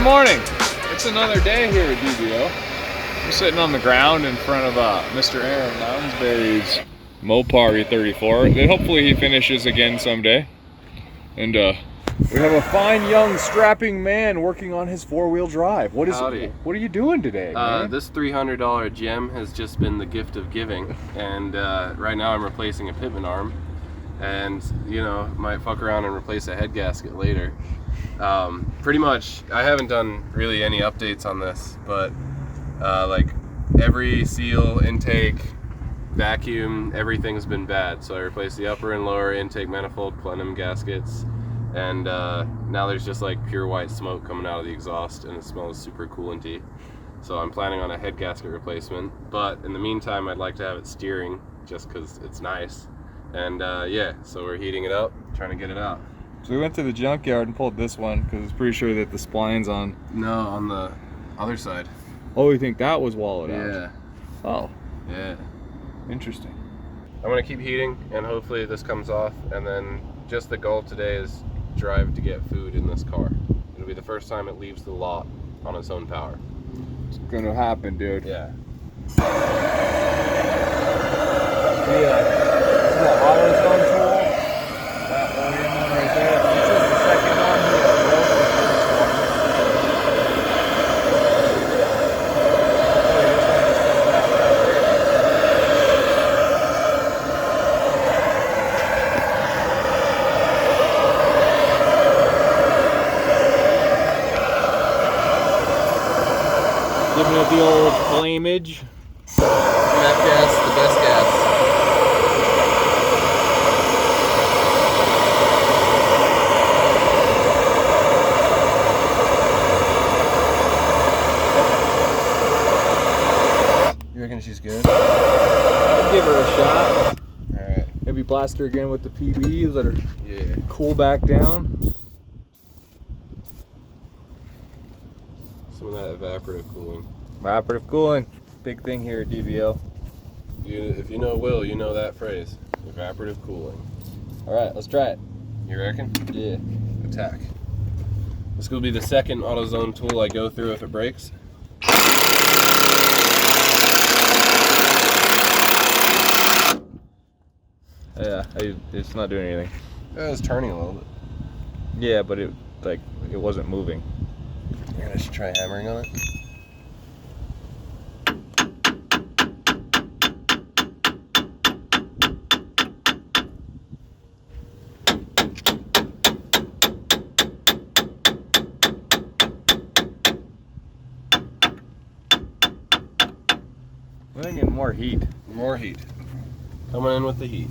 morning. It's another day here at DBO. We're sitting on the ground in front of Mr. Aaron Lounsbury's Mopar E34. And hopefully he finishes again someday. And we have a fine young strapping man working on his four-wheel drive. What are you doing today, man? This $300 gem has just been the gift of giving, and right now I'm replacing a pitman arm, and you know, might fuck around and replace a head gasket later. Pretty much, I haven't done really any updates on this, but like every seal, intake, vacuum, everything's been bad. So I replaced the upper and lower intake manifold, plenum gaskets, and now there's just like pure white smoke coming out of the exhaust, and it smells super coolanty. So I'm planning on a head gasket replacement, but in the meantime I'd like to have it steering just because it's nice. And yeah, so we're heating it up, trying to get it out. So we went to the junkyard and pulled this one because it's pretty sure that the spline's on. No, on the other side. Oh, you think that was wallowed out? Yeah. Oh. Yeah. Interesting. I'm gonna keep heating and hopefully this comes off, and then just the goal today is drive to get food in this car. It'll be the first time it leaves the lot on its own power. It's gonna happen, dude. Yeah. Yeah. This is the AutoZone tool. That OEM one right there. This is the second one here. Giving it the old flameage. That gas, the best gas. You reckon she's good? I'll give her a shot. Alright. Maybe blast her again with the PBs, let her Yeah. cool back down. Some of that evaporative cooling. Evaporative cooling, big thing here at DBO. If you know Will, you know that phrase. Evaporative cooling. Alright, let's try it. You reckon? Yeah. Attack. This will be the second AutoZone tool I go through if it breaks. Yeah, it's not doing anything. It was turning a little bit. Yeah, but it wasn't moving. Maybe I should try hammering on it. We're gonna get more heat. More heat. Coming in with the heat.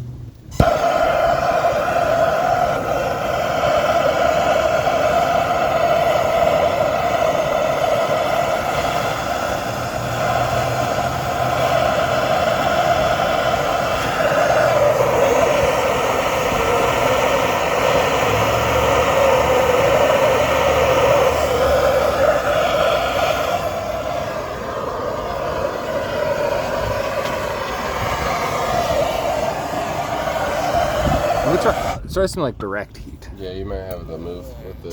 Try some like direct heat. Yeah, you might have the move with the.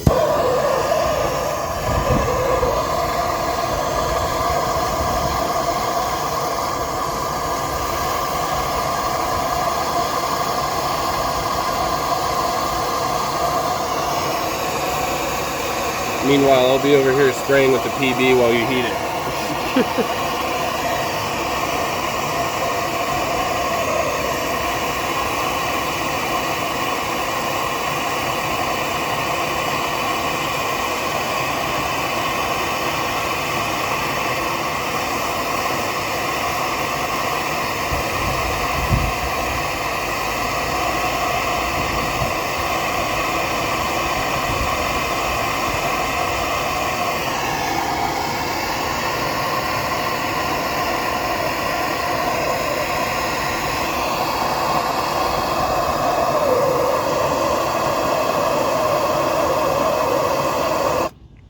Meanwhile, I'll be over here spraying with the PB while you heat it.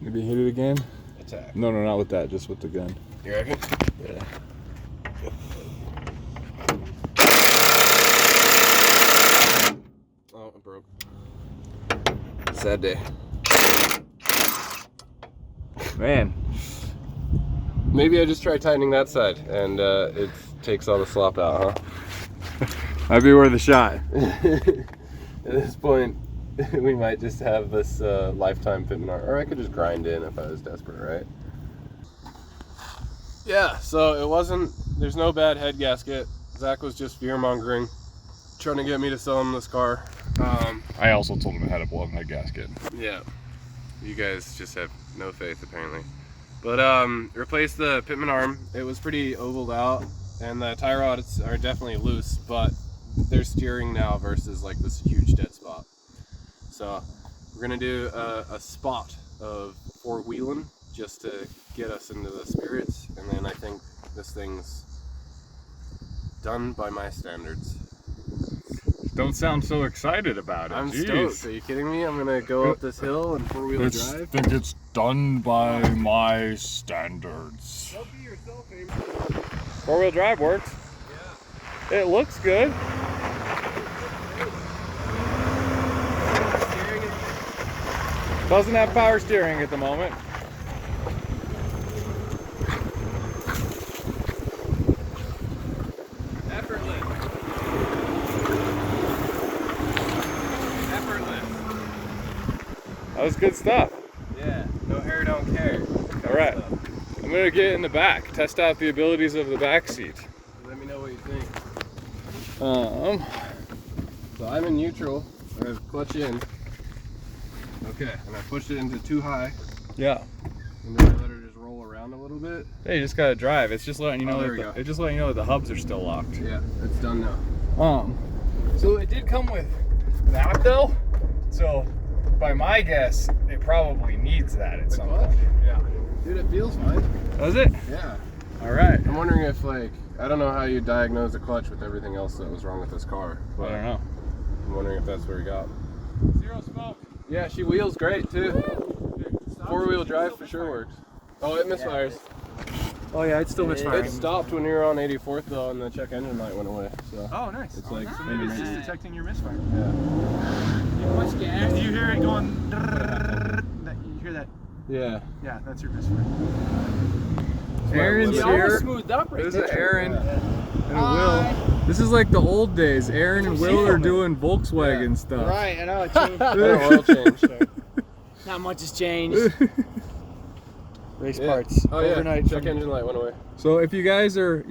Maybe hit it again? Attack. No, not with that, just with the gun. You reckon? Yeah. Oh, it broke. Sad day. Man. Maybe I just try tightening that side and it takes all the slop out, huh? Might be worth a shot. At this point, we might just have this lifetime pitman arm, or I could just grind in if I was desperate, right? Yeah, so it wasn't, there's no bad head gasket. Zach was just fear-mongering, trying to get me to sell him this car. I also told him it had a blown head gasket. Yeah, you guys just have no faith apparently. But replaced the pitman arm. It was pretty ovaled out, and the tie rods are definitely loose, but they're steering now versus like this huge dead spot. So we're gonna do a spot of 4-wheeling just to get us into the spirits, and then I think this thing's done by my standards. Don't sound so excited about it. I'm Jeez. stoked. Are you kidding me? I'm gonna go up this hill and 4-wheel drive. I think it's done by my standards. Don't be yourself, baby. 4-wheel drive works. Yeah. It looks good. Doesn't have power steering at the moment. That was good stuff. Yeah, no hair, don't care. All right, I'm gonna get in the back, test out the abilities of the back seat. Let me know what you think. So I'm in neutral. I clutch in. Okay, and I pushed it into too high. Yeah. And then I let her just roll around a little bit. Hey, you just gotta drive. It's just letting you know there we go. it's just letting you know that the hubs are still locked. Yeah, it's done now. So it did come with that though. So by my guess, it probably needs that at some point. Yeah. Dude, it feels fine. Does it? Yeah. All right. I'm wondering if, like, I don't know how you diagnose the clutch with everything else that was wrong with this car. I don't know. I'm wondering if that's where we got. Zero smoke. Yeah, she wheels great too. 4-wheel drive for sure works. Oh, it misfires. Oh yeah, it's still misfiring. It stopped when you were on 84th though, and the check engine light went away. So. Oh, nice. It's like so maybe it's just detecting your misfire. Yeah. Much gas. Do you hear it going? You hear that? Yeah. Yeah, that's your misfire. Aaron's You here. almost smoothed up right This there. is Aaron and Will. This is like the old days. Aaron and Will are doing Volkswagen stuff. Right, I know. It changed. Oil change. Not much has changed. Race parts. Oh yeah. Overnight. Check engine light went away. So if you guys are,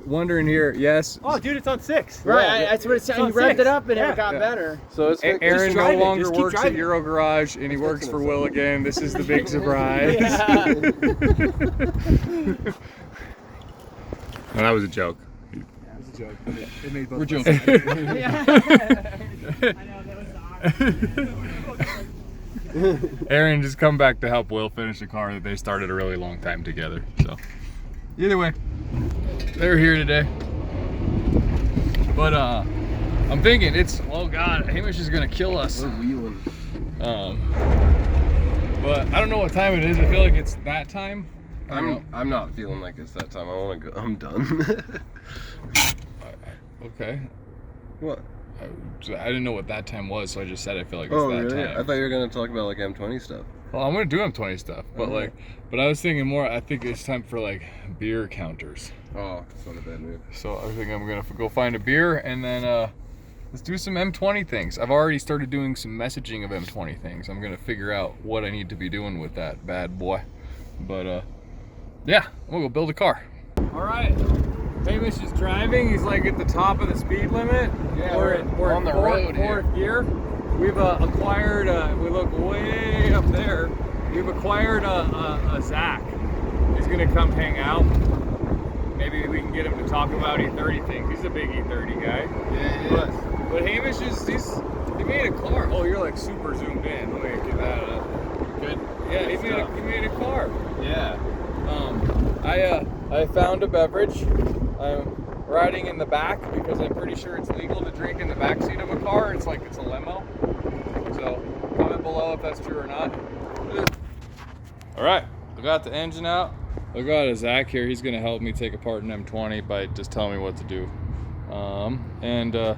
wondering here, yes. Oh, dude, it's on 6. Right, That's what it sounded. on You revved 6. it up and Yeah. it got better. So it's Aaron no drive it. longer Just keep works at driving. Euro Garage, and he works for Will again. This is the big surprise. Yeah. No, that was a joke. It was a joke. It made both We're of joking. us. I know, that was awkward. Aaron just come back to help Will finish a car that they started a really long time together. So, either way, they're here today. But I'm thinking oh God, Hamish is gonna kill us. We're wheeling. But I don't know what time it is. I feel like it's that time. I'm not feeling like it's that time. I want to go. I'm done. Okay. What? I didn't know what that time was, so I just said I feel like it's Oh that really? time. I thought you were gonna talk about like M20 stuff. Well, I'm gonna do M20 stuff, but Okay. but I was thinking more. I think it's time for like beer counters. Oh, that's not a bad move. So I think I'm gonna go find a beer and then let's do some M20 things. I've already started doing some messaging of M20 things. I'm gonna figure out what I need to be doing with that bad boy. But yeah, we'll go build a car. All right, Hamish is driving. He's like at the top of the speed limit. Yeah, we're on the fourth, road here. fourth gear. We've acquired. We look way up there. We've acquired a Zach. He's gonna come hang out. Maybe we can get him to talk about E30 things. He's a big E30 guy. Yeah, But Hamish he made a car. Oh, you're like super zoomed in. Let me get that up. Good. Yeah, he made a car. Yeah. I found a beverage. I'm riding in the back because I'm pretty sure it's legal to drink in the back seat of a car. It's like it's a limo. So comment below if that's true or not. All right, I got the engine out. I got a Zach here. He's gonna help me take apart an M20 by just telling me what to do. I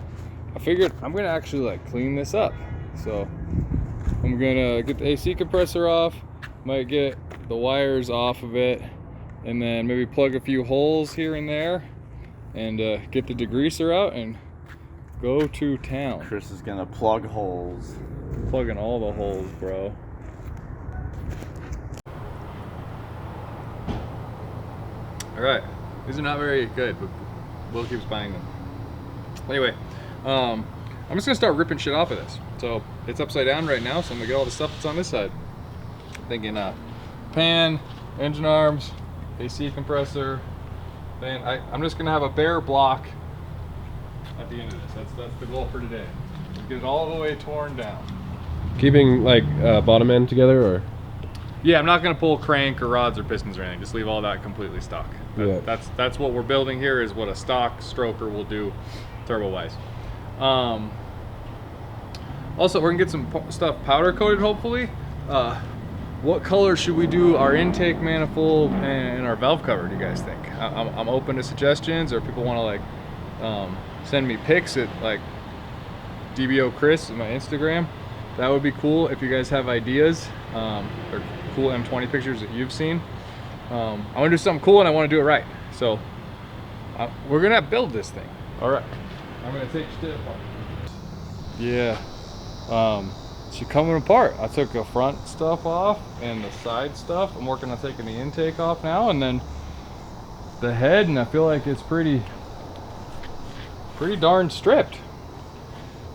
figured I'm gonna actually like clean this up. So I'm gonna get the AC compressor off. Might get the wires off of it, and then maybe plug a few holes here and there, and get the degreaser out and go to town. Chris is gonna plug holes. Plugging all the holes, bro. All right, these are not very good, but Will keeps buying them. Anyway, I'm just gonna start ripping shit off of this. So it's upside down right now, so I'm gonna get all the stuff that's on this side. Thinking pan, engine arms, AC compressor. Then I'm just gonna have a bare block at the end of this. That's the goal for today. Get it all the way torn down. Keeping like bottom end together, or? Yeah, I'm not gonna pull crank or rods or pistons or anything. Just leave all that completely stock. That's what we're building here, is what a stock stroker will do, turbo wise. Also, we're gonna get some stuff powder coated, hopefully. What color should we do our intake manifold and our valve cover, do you guys think? I'm open to suggestions, or people want to like send me pics at like DBO Chris on my Instagram. That would be cool if you guys have ideas, or cool M20 pictures that you've seen. I want to do something cool and I want to do it right. So we're gonna build this thing. All right. I'm gonna take shit apart. Yeah. She's coming apart. I took the front stuff off and the side stuff. I'm working on taking the intake off now, and then the head, and I feel like it's pretty darn stripped.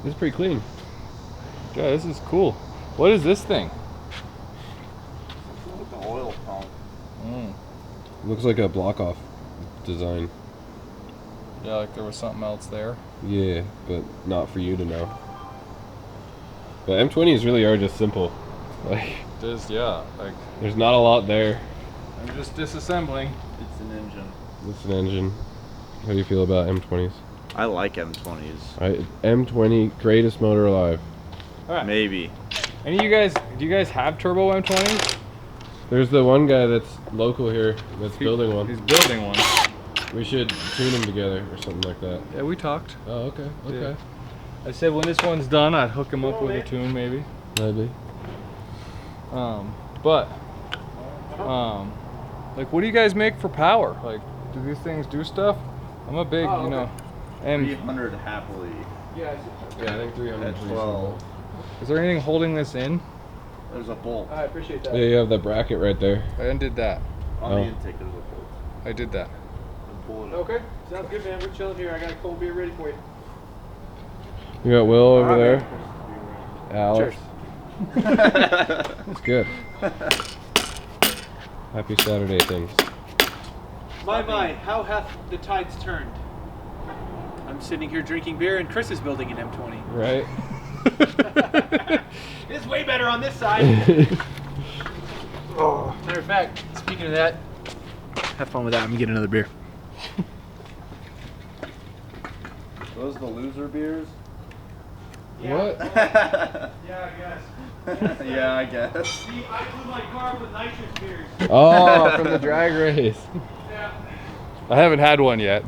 It's pretty clean. Yeah, this is cool. What is this thing? The oil pump. Looks like a block off design. Yeah, like there was something else there. Yeah, but not for you to know. But M20s really are just simple. Like, Just, yeah, like there's not a lot there. I'm just disassembling. It's an engine. It's an engine. How do you feel about M20s? I like M20s. M20, greatest motor alive. All right. Maybe. Any of you guys, do you guys have turbo M20s? There's the one guy that's local here that's building one. He's building one. We should tune them together or something like that. Yeah, we talked. Oh, okay, okay. Yeah. I said when this one's done, I'd hook him up with a tune, maybe. Maybe. Like, what do you guys make for power? Like, do these things do stuff? I'm a big, you know, and 300 happily. yeah, Yeah, I think 300. At 12. is there anything holding this in? There's a bolt. I appreciate that. Yeah, you have the bracket right there. I undid that. On Oh. the intake, there's a bolt. I did that. And pull it up. Okay, sounds good, man. We're chilling here. I got a cold beer ready for you. You got Will over All there. right. Alex. That's good. Happy Saturday things. My, how hath the tides turned? I'm sitting here drinking beer, and Chris is building an M20. Right? It's way better on this side. Matter of fact, speaking of that, have fun with that. I'm gonna get another beer. Those the loser beers? What? Yeah, I guess. Yeah, I guess. See, I blew my car with nitrous beers. Oh, from the drag race. Yeah. I haven't had one yet.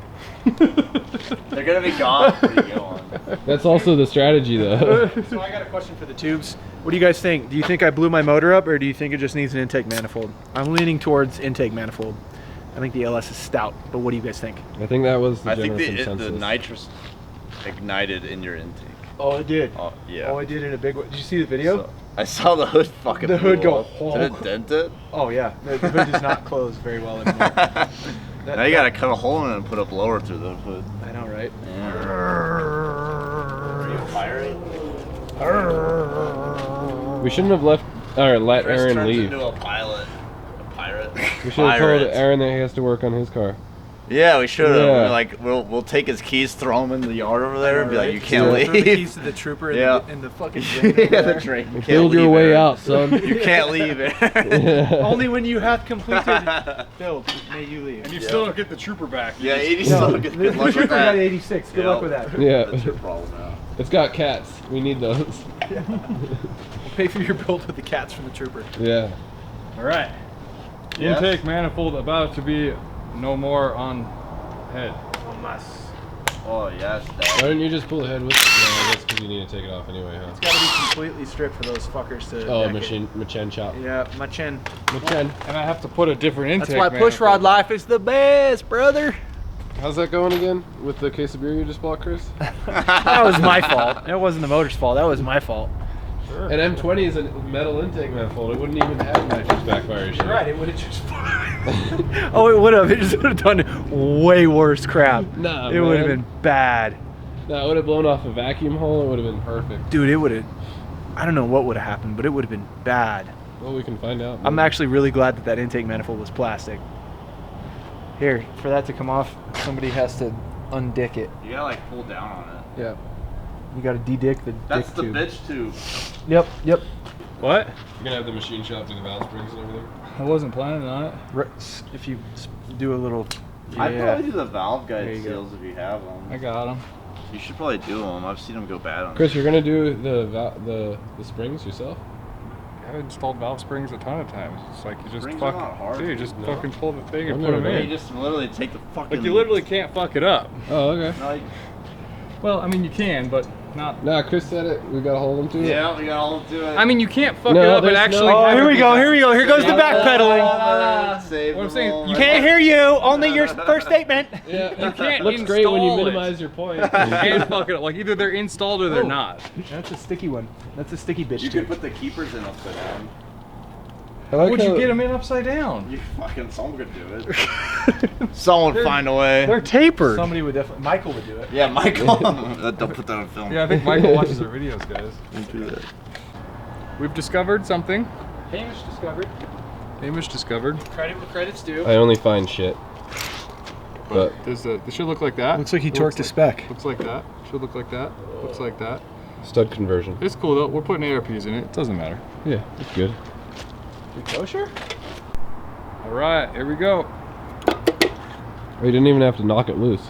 They're gonna be gone before you go on. That's also the strategy, though. So I got a question for the tubes. What do you guys think? Do you think I blew my motor up, or do you think it just needs an intake manifold? I'm leaning towards intake manifold. I think the LS is stout, but what do you guys think? I think that was the I think general the consensus. nitrous ignited in your intake. Oh, it did. Oh, yeah. Oh, it did in a big way. Did you see the video? So, I saw the hood fucking The hood blew go up. honk. Did it dent it? Oh, yeah. The hood does not close very well anymore. Now you gotta cut a hole in it and put a blower through the hood. I know, right? Are you firing? We shouldn't have let Chris Aaron turns leave. into a pilot. A pirate. We should have told Pirate. Aaron that he has to work on his car. Yeah, we should have. Yeah. We're like, we'll take his keys, throw them in the yard over there, and be like, you can't Throw the keys leave. to the trooper and, Yeah. and the fucking drain over Yeah, the there. train. You can't Build your leave, way Aaron. out, son. You can't leave it. Yeah. Only when you have completed build may you leave. And you still don't get the trooper back. Yeah, 80 No, still the good luck with trooper got that. 86. Good Yeah. luck with that. Yeah. That's your problem now. It's got cats. We need those. We'll pay for your build with the cats from the trooper. Yeah. All right. Yes. Intake manifold about to be no more on head. Oh yeah, it's Why dead. didn't you just pull the head with it? No, I guess because you need to take it off anyway, huh? It's got to be completely stripped for those fuckers to. Oh, deck it. machine chop. Yeah, my chin. Machine. And I have to put a different intake. That's why push rod life is the best, brother. How's that going again with the case of beer you just bought, Chris? That was my fault. It wasn't the motor's fault. That was my fault. Sure. An M20 is a metal intake manifold. It wouldn't even have nitrous backfire shit. You're right. It would have just. Oh, it would have. It just would have done way worse crap. Nah, it would have been bad. No, it would have blown off a vacuum hole. It would have been perfect. Dude, it would have. I don't know what would have happened, but it would have been bad. Well, we can find out. I'm actually really glad that that intake manifold was plastic. Here, for that to come off, somebody has to undick it. You gotta like pull down on it. Yeah. You gotta de-dick the That's dick the tube. bitch tube. Yep, yep. What? You're gonna have the machine shop do the valve springs and everything. I wasn't planning on it. If you do a little. I'd probably do the valve There guide you go. seals if you have them. I got them. You should probably do them. I've seen them go bad on Chris, you're gonna do the springs yourself? I've installed valve springs a ton of times. It's like you just Springs are not fuck, hard, dude, you dude. just No. fucking pull the thing and I've put never them done in. You just literally take the fucking. Like you literally can't fuck it up. Oh, okay. No, Well, I mean you can, but not. Nah, Chris said it. We gotta hold him to it. yeah, we got all do it. I mean you can't fuck No, it up and there's actually. no- Oh, have here it we be go. that- Here we go. Here goes the backpedaling. Save What I'm the saying, moment. you Can't hear you. Only your first statement. Yeah, You can't looks great when you install it. minimize your point. You can't fuck it up. Like either they're installed or they're Oh. not. That's a sticky one. That's a sticky bitch You too. could put the keepers in upside down. I like Would you how- get them in upside down? You fucking someone could do it. Someone would find a way. They're tapered. Somebody would definitely. Michael would do it. Yeah, Michael. Don't put that on film. Yeah, I think Michael watches our videos, guys. Don't do that. We've discovered something. Hamish discovered. Hamish discovered. Credit where credit's due. I only find shit. But This should look like that. Looks like he torqued a spec. Looks like that. Should look like that. Looks like that. stud conversion. It's cool though. We're putting ARPs in it. It doesn't matter. Yeah, it's good. You kosher? All right, here we go. We didn't even have to knock it loose.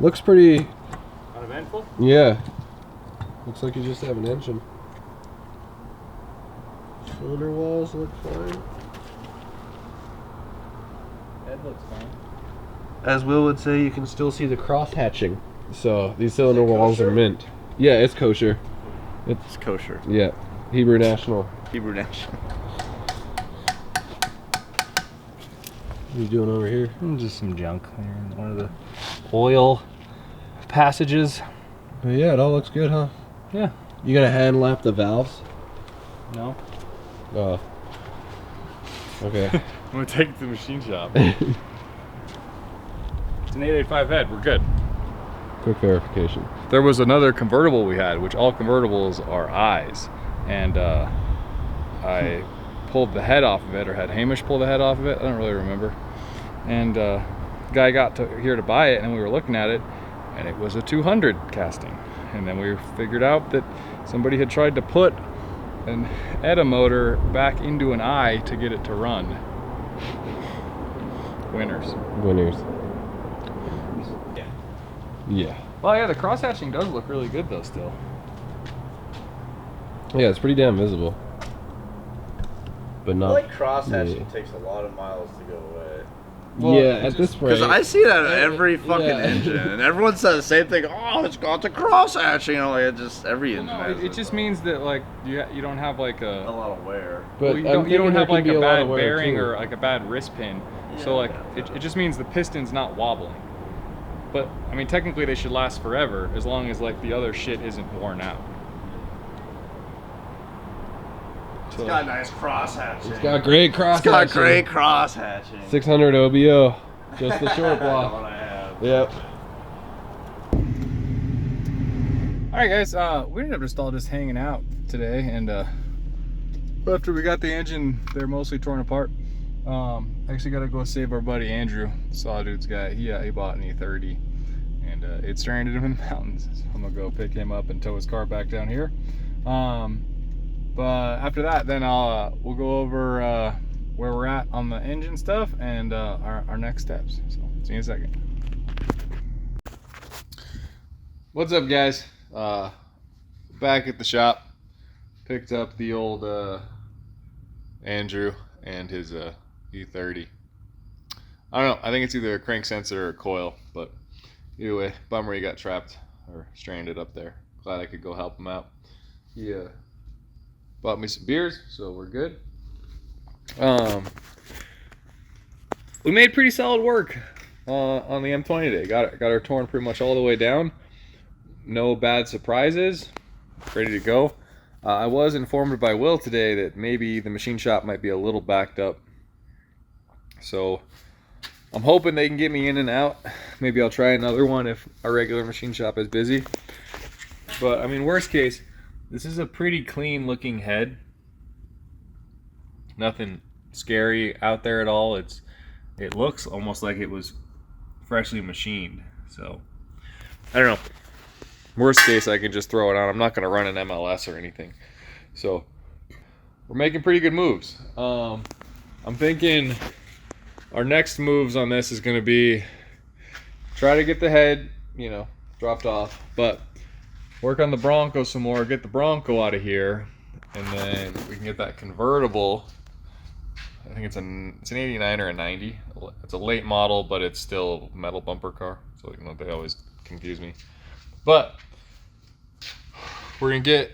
Looks pretty. Uneventful. Yeah. Looks like you just have an engine. Cylinder walls look fine. Head looks fine. As Will would say, you can still see the cross hatching. So these cylinder walls are mint. Yeah, it's kosher. It's kosher. Yeah, Hebrew National. Hebrew National. What are you doing over here? Just some junk here in one of the oil passages. But yeah, it all looks good, huh? Yeah. You gonna hand lap the valves? No. Oh. Okay. I'm gonna take it to the machine shop. It's an 885 head. We're good. Quick verification. There was another convertible we had, which all convertibles are eyes, and I pulled the head off of it, or had Hamish pull the head off of it. I don't really remember. And guy got here to buy it, and we were looking at it, and it was a 200 casting. And then we figured out that somebody had tried to put an ETA motor back into an eye to get it to run. Winners. Winners. Yeah. Well, yeah, the cross hatching does look really good though. Still. Yeah, it's pretty damn visible. But I not. like cross hatching Yeah. takes a lot of miles to go away. Well, yeah, it at this point. Because I see that at every fucking Yeah. engine, and everyone says the same thing. Oh, it's got the cross hatching. You know, like it just every engine. No, has it just means that like you don't have like a lot of wear. But well, you I'm don't thinking there have can like be a lot bad of wear, bearing too. or like a bad wrist pin. So Yeah, like yeah. it just means the piston's not wobbling. But I mean technically they should last forever as long as like the other shit isn't worn out. So, It's got nice cross hatching. It's got great cross. It's got action. great cross hatching. 600 OBO. Just the short That's what block. I have. Yep. all right guys, we ended up just all just hanging out today, and after we got the engine there mostly torn apart, actually got to go save our buddy Andrew, Sawdude's guy. He bought an E30 and it stranded him in the mountains, so I'm gonna go pick him up and tow his car back down here. But after that, then we'll go over where we're at on the engine stuff and our next steps. So see you in a second. What's up, guys? Back at the shop, picked up the old Andrew and his E30. I don't know. I think it's either a crank sensor or a coil. But either way, bummer he got trapped or stranded up there. Glad I could go help him out. He bought me some beers, so we're good. We made pretty solid work on the M20 today. Got her torn pretty much all the way down. No bad surprises. Ready to go. I was informed by Will today that maybe the machine shop might be a little backed up. So I'm hoping they can get me in and out. Maybe I'll try another one if our regular machine shop is busy. But I mean, worst case, this is a pretty clean looking head. Nothing scary out there at all. It looks almost like it was freshly machined. So I don't know. Worst case, I can just throw it on. I'm not going to run an MLS or anything. So we're making pretty good moves. I'm thinking our next moves on this is going to be try to get the head, dropped off, but work on the Bronco some more, get the Bronco out of here, and then we can get that convertible. I think it's an 89 or a 90. It's a late model, but it's still a metal bumper car. So they always confuse me. But we're gonna get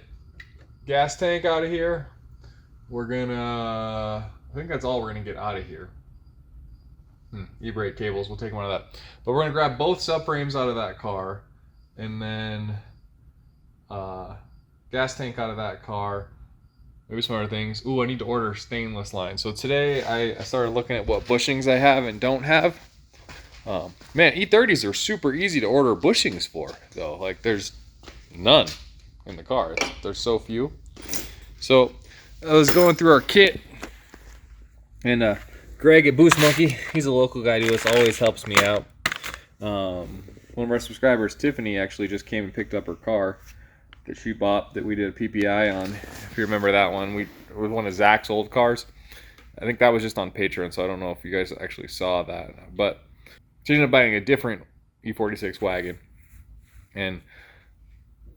gas tank out of here. We're gonna, I think that's all we're gonna get out of here. E-brake cables, we'll take one of that. But we're gonna grab both subframes out of that car, and then gas tank out of that car. Maybe some other things. Ooh, I need to order stainless line. So today I started looking at what bushings I have and don't have. Man, E30s are super easy to order bushings for, though. Like, there's none in the car. There's so few. So I was going through our kit, and Greg at Boost Monkey, he's a local guy to us, always helps me out. One of our subscribers, Tiffany, actually just came and picked up her car that she bought that we did a PPI on. If you remember that one, it was one of Zach's old cars. I think that was just on Patreon, so I don't know if you guys actually saw that. But she ended up buying a different E46 wagon, and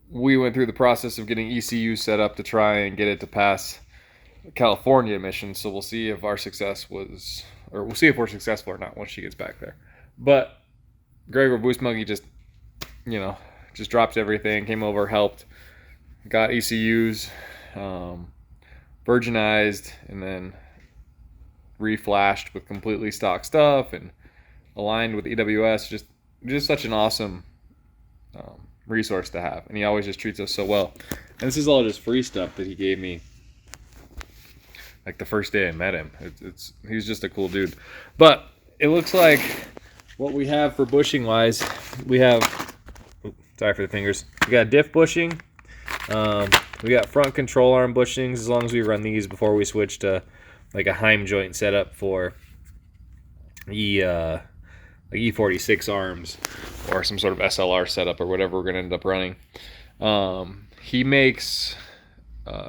we went through the process of getting ECU set up to try and get it to pass California emissions. So we'll see if we're successful or not once she gets back there. But Greg or Boost Monkey just dropped everything, came over, helped, got ECUs, virginized, and then reflashed with completely stock stuff and aligned with EWS. Just such an awesome resource to have, and he always just treats us so well. And this is all just free stuff that he gave me like the first day I met him. He's just a cool dude. But it looks like what we have for bushing wise, we have, sorry for the fingers, we got diff bushing, we got front control arm bushings, as long as we run these before we switch to like a Heim joint setup for E46 arms or some sort of SLR setup or whatever we're going to end up running. He makes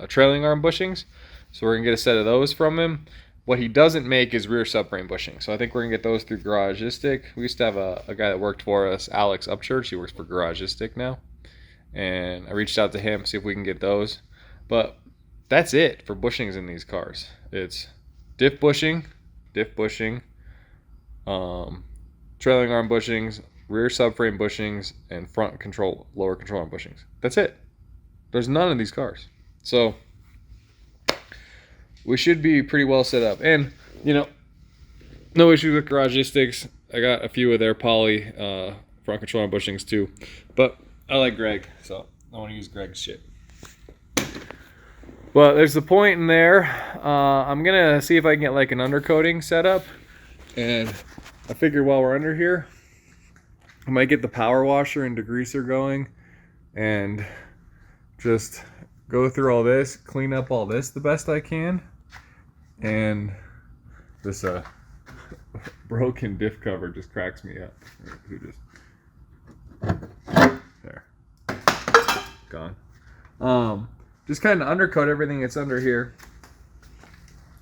trailing arm bushings, so we're going to get a set of those from him. What he doesn't make is rear subframe bushing, so I think we're going to get those through Garagistic. We used to have a guy that worked for us, Alex Upchurch. He works for Garagistic now, and I reached out to him to see if we can get those. But that's it for bushings in these cars. It's diff bushing, trailing arm bushings, rear subframe bushings, and front control, lower control arm bushings. That's it. There's none in these cars. So we should be pretty well set up. And, no issues with Garagistics. I got a few of their poly front control arm bushings too. But I like Greg, so I want to use Greg's shit. But there's the point in there. I'm going to see if I can get like an undercoating set up. And I figure while we're under here, I might get the power washer and degreaser going and just go through all this, clean up all this the best I can. And this broken diff cover just cracks me up. There. Gone. Just kind of undercoat everything that's under here.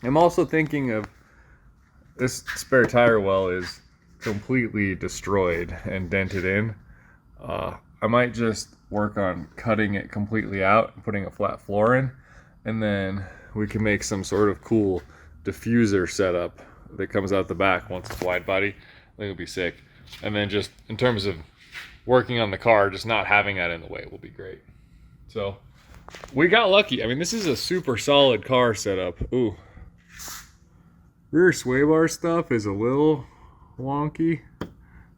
I'm also thinking of this spare tire well is completely destroyed and dented in. I might just work on cutting it completely out and putting a flat floor in, and then we can make some sort of cool diffuser setup that comes out the back once it's wide body. I think it'll be sick. And then just in terms of working on the car, just not having that in the way will be great. So we got lucky. I mean, this is a super solid car setup. Ooh. Rear sway bar stuff is a little wonky,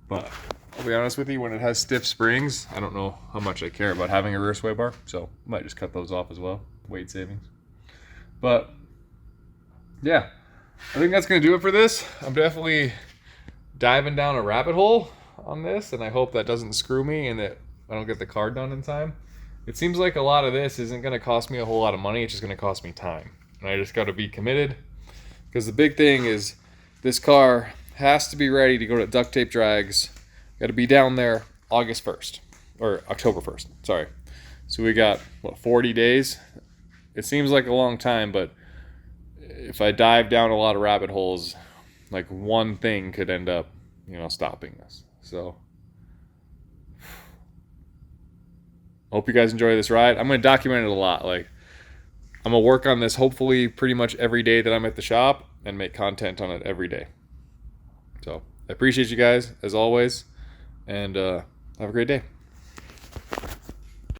but I'll be honest with you, when it has stiff springs, I don't know how much I care about having a rear sway bar, so I might just cut those off as well. Weight savings. But yeah, I think that's going to do it for this. I'm definitely diving down a rabbit hole on this, and I hope that doesn't screw me and that I don't get the car done in time. It seems like a lot of this isn't going to cost me a whole lot of money. It's just going to cost me time. And I just got to be committed, because the big thing is this car has to be ready to go to duct tape drags. Got to be down there August 1st, or October 1st, sorry. So we got, what, 40 days? It seems like a long time, but if I dive down a lot of rabbit holes, like one thing could end up, stopping this. So hope you guys enjoy this ride. I'm going to document it a lot. Like, I'm going to work on this hopefully pretty much every day that I'm at the shop and make content on it every day. So I appreciate you guys as always, and have a great day.